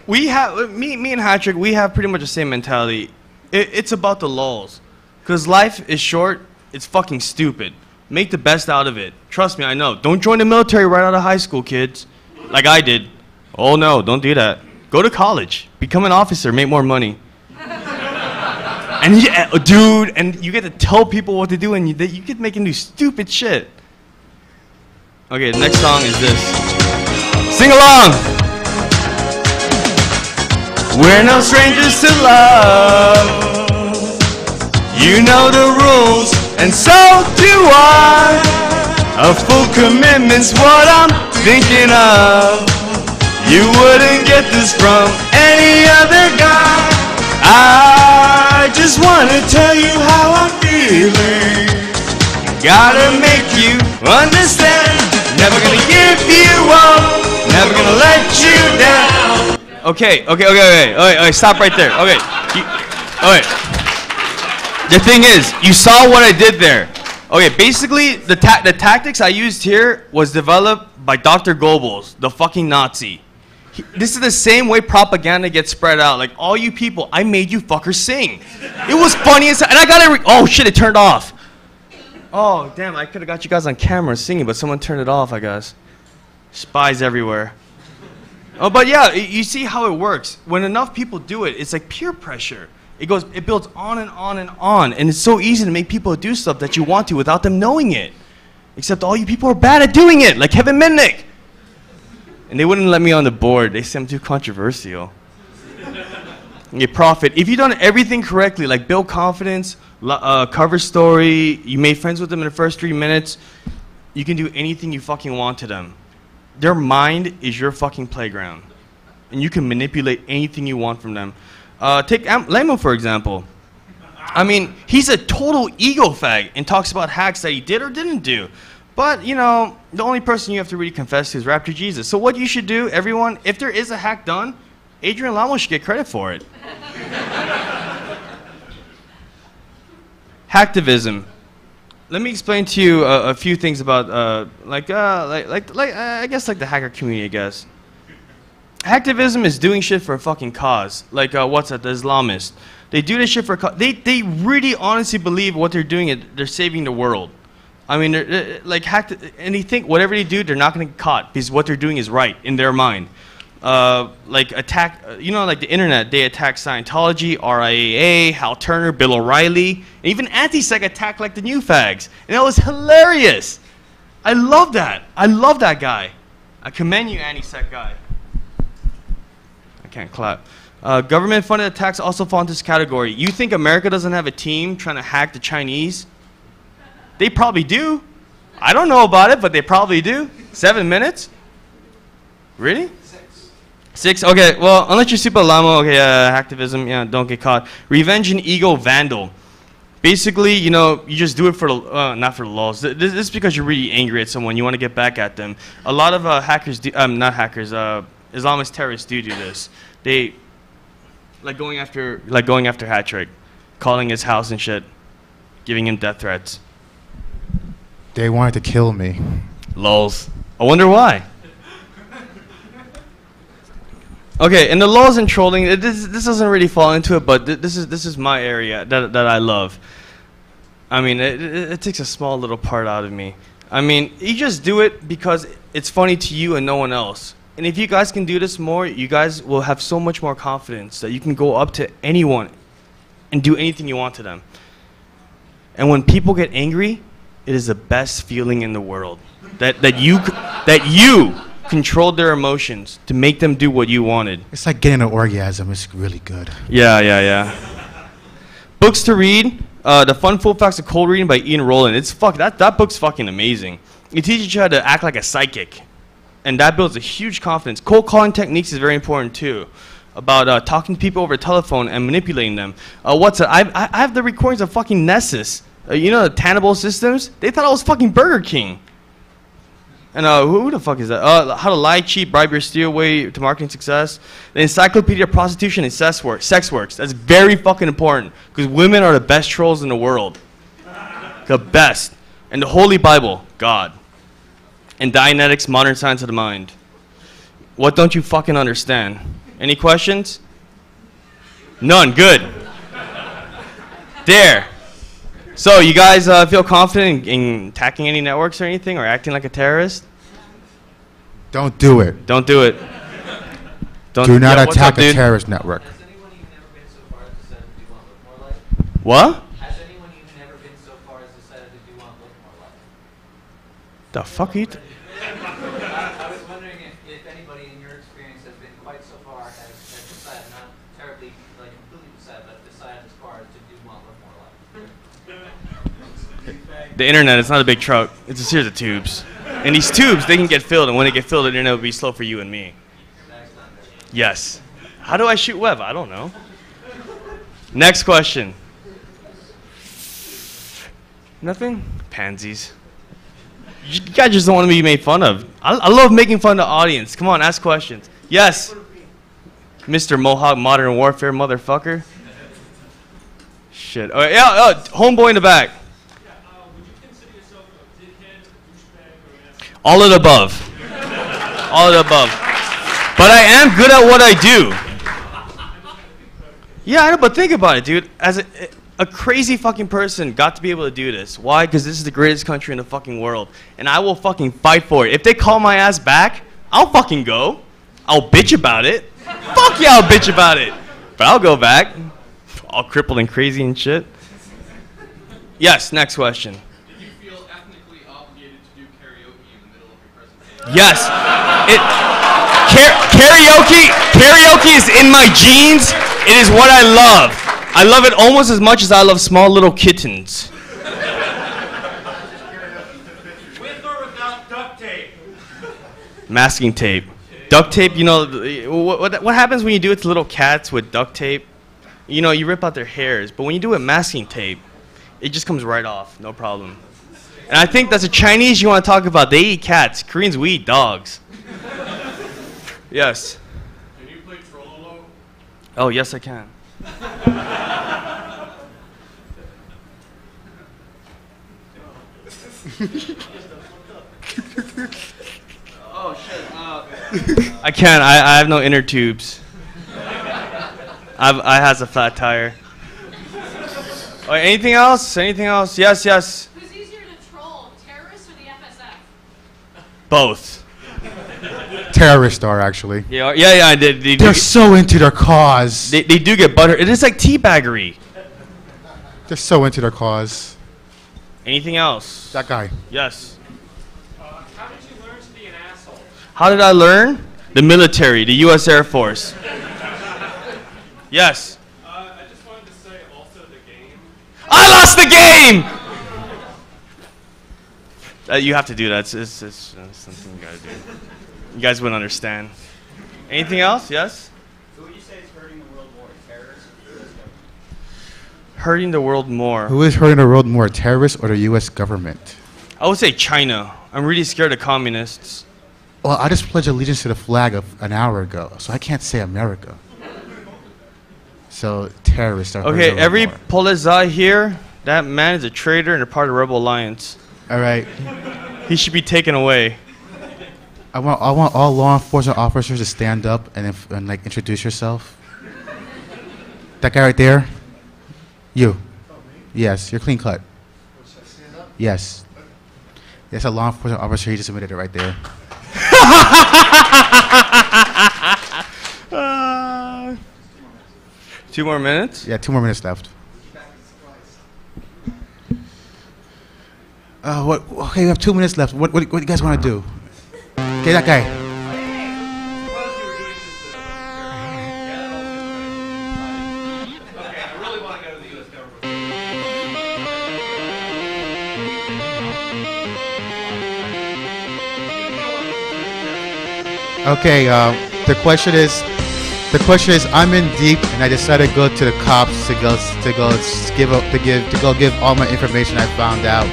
we have me and Hatrick, we have pretty much the same mentality. It's about the lulz. Because life is short, it's fucking stupid. Make the best out of it. Trust me, I know. Don't join the military right out of high school, kids. Like I did. Oh no, don't do that. Go to college. Become an officer, make more money. And dude, and you get to tell people what to do, and you get making do stupid shit. Okay, the next song is this. Sing along! We're no strangers to love. You know the rules, and so do I. A full commitment's what I'm thinking of. You wouldn't get this from any other guy. I just wanna tell you how I'm feeling. Gotta make you understand. Never gonna give you up. Never gonna let you down. Okay, stop right there. Okay. The thing is, you saw what I did there. Okay, basically, the tactics I used here was developed by Dr. Goebbels, the fucking Nazi. This is the same way propaganda gets spread out. Like, all you people, I made you fuckers sing. It was funny as hell, and I got it. Oh shit, it turned off. Oh damn, I could have got you guys on camera singing, but someone turned it off, I guess. Spies everywhere. Oh, but yeah, you see how it works. When enough people do it, it's like peer pressure. It builds on and on and on. And it's so easy to make people do stuff that you want to without them knowing it. Except all you people are bad at doing it, like Kevin Mitnick. And they wouldn't let me on the board. They said I'm too controversial. You profit. If you've done everything correctly, like build confidence, cover story, you made friends with them in the first 3 minutes, you can do anything you fucking want to them. Their mind is your fucking playground. And you can manipulate anything you want from them. Take Lemo, for example. I mean, he's a total ego fag and talks about hacks that he did or didn't do. But, you know, the only person you have to really confess to is Raptor Jesus. So what you should do, everyone, if there is a hack done, Adrian Lamo should get credit for it. Hacktivism. Let me explain to you a few things about, I guess, like the hacker community, I guess. Hacktivism is doing shit for a fucking cause. Like, what's that, the Islamists. They do this shit for a cause. They really honestly believe what they're doing, they're saving the world. I mean, they're like, and they think whatever they do, they're not going to get caught because what they're doing is right in their mind. Like attack, you know, like the internet, they attack Scientology, RIAA, Hal Turner, Bill O'Reilly, and even Anti-Sec attack like the new fags. And that was hilarious. I love that. I love that guy. I commend you, Anti-Sec guy. I can't clap. Government-funded attacks also fall into this category. You think America doesn't have a team trying to hack the Chinese? They probably do. I don't know about it, but they probably do. 7 minutes? Really? 6? Okay, well, unless you're super Lamo, okay, hacktivism, yeah, don't get caught. Revenge and ego vandal. Basically, you know, you just do it for the, not for the lulz. This is because you're really angry at someone. You want to get back at them. A lot of hackers, not hackers, Islamist terrorists do this. They, like going after Hattrick, calling his house and shit, giving him death threats. They wanted to kill me. Lulz. I wonder why. Okay, and the laws and trolling, this doesn't really fall into it, but this is my area that I love. I mean, it takes a small little part out of me. I mean, you just do it because it's funny to you and no one else. And if you guys can do this more, you guys will have so much more confidence that you can go up to anyone and do anything you want to them. And when people get angry, it is the best feeling in the world. That you controlled their emotions to make them do what you wanted. It's like getting an orgasm. It's really good. Yeah. Books to read. The Fun Full Facts of Cold Reading by Ian Rowland. That book's fucking amazing. It teaches you how to act like a psychic. And that builds a huge confidence. Cold calling techniques is very important too. About talking to people over the telephone and manipulating them. I have the recordings of fucking Nessus. You know the Tannable Systems? They thought I was fucking Burger King. And who the fuck is that? How to lie, cheat, bribe your steal way to marketing success. The Encyclopedia of Prostitution and Sex Works. That's very fucking important because women are the best trolls in the world. The best. And the Holy Bible, God. And Dianetics, Modern Science of the Mind. What don't you fucking understand? Any questions? None. Good. There. So you guys feel confident in attacking any networks or anything, or acting like a terrorist? Don't do it. Don't do it. Do not attack a terrorist network. Has anyone even ever been so far as decided to do want to look more like? What? Has anyone even ever been so far as decided to do want to look more like? The fuck are you? I was wondering if anybody in your experience has been quite so far as decided, not terribly, like completely decided, but decided as far as to do want to look more like. The internet, it's not a big truck. It's a series of tubes. And these tubes, they can get filled, and when they get filled, the internet will be slow for you and me. Yes. How do I shoot web? I don't know. Next question. Nothing? Pansies. You guys just don't want to be made fun of. I love making fun of the audience. Come on, ask questions. Yes. Mr. Mohawk Modern Warfare motherfucker. Shit. Oh, yeah, homeboy in the back. All of the above. All of the above. But I am good at what I do. Yeah, I know, but think about it, dude. As a crazy fucking person got to be able to do this. Why? Because this is the greatest country in the fucking world. And I will fucking fight for it. If they call my ass back, I'll fucking go. I'll bitch about it. Fuck yeah, I'll bitch about it. But I'll go back. all crippled and crazy and shit. Yes, next question. Did you feel ethnically obligated to do karaoke in the middle of your presentation? Yes. Karaoke is in my genes. It is what I love. I love it almost as much as I love small little kittens. With or without duct tape? Masking tape. Duct tape, you know, what happens when you do it to little cats with duct tape? You know, you rip out their hairs. But when you do it masking tape, it just comes right off. No problem. And I think that's the Chinese you want to talk about. They eat cats. Koreans, we eat dogs. Yes. Can you play Trololo? Oh, yes, I can. Oh shit. I can't. I have no inner tubes. I has a flat tire. Oh, anything else? Anything else? Yes, yes. Who's easier to troll, terrorists or the FSF? Both. Terrorists are actually. Yeah, yeah. They're so into their cause. They do get butthurt. It is like teabaggery. They're so into their cause. Anything else? That guy. Yes. How did you learn to be an asshole? How did I learn? The military, the U.S. Air Force. Yes. I just wanted to say also the game. I lost the game! You have to do that. It's something you gotta do. You guys wouldn't understand. Anything else? Yes? Who would you say is hurting the world more, terrorists or the US government? Hurting the world more. Who is hurting the world more, terrorists or the U.S. government? I would say China. I'm really scared of communists. Well, I just pledged allegiance to the flag an hour ago, so I can't say America. So terrorists are hurting Okay, the world every more. Polizei here, that man is a traitor and a part of the Rebel Alliance. All right. He should be taken away. I want all law enforcement officers to stand up and like introduce yourself. That guy right there. You. Yes, you're clean cut. Yes. That's a law enforcement officer. He just admitted it right there. Two more minutes? Yeah, 2 more minutes left. Okay, we have 2 minutes left. What do you guys want to do? Okay, that guy. Okay, I really want to go to the U.S. government. Okay, the question is, I'm in deep, and I decided to go to the cops to go give all my information I found out.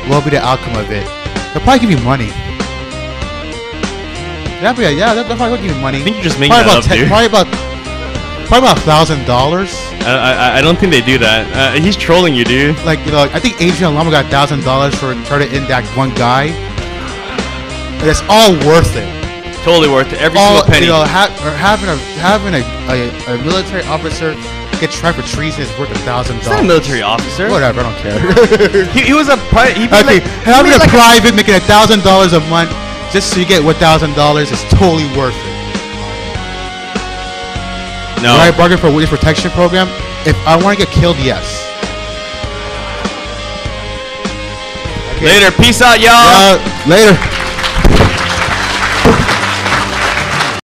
What will be the outcome of it? They'll probably give me money. They'll probably give me money. I think you're just making that up, dude. Probably about $1,000. I don't think they do that. He's trolling you, dude. Like, you know, I think Adrian Lama got $1,000 for turning in that one guy. And it's all worth it. Totally worth it. Every single penny. You know, having a military officer get tried for treason is worth $1,000. He's not a military officer. Whatever, I don't care. he was a private. Okay, having a private making $1,000 a month just so you get $1,000 is totally worth it. No. When I bargain for a witness protection program, if I want to get killed, yes. Okay. Later. Peace out, y'all. Later.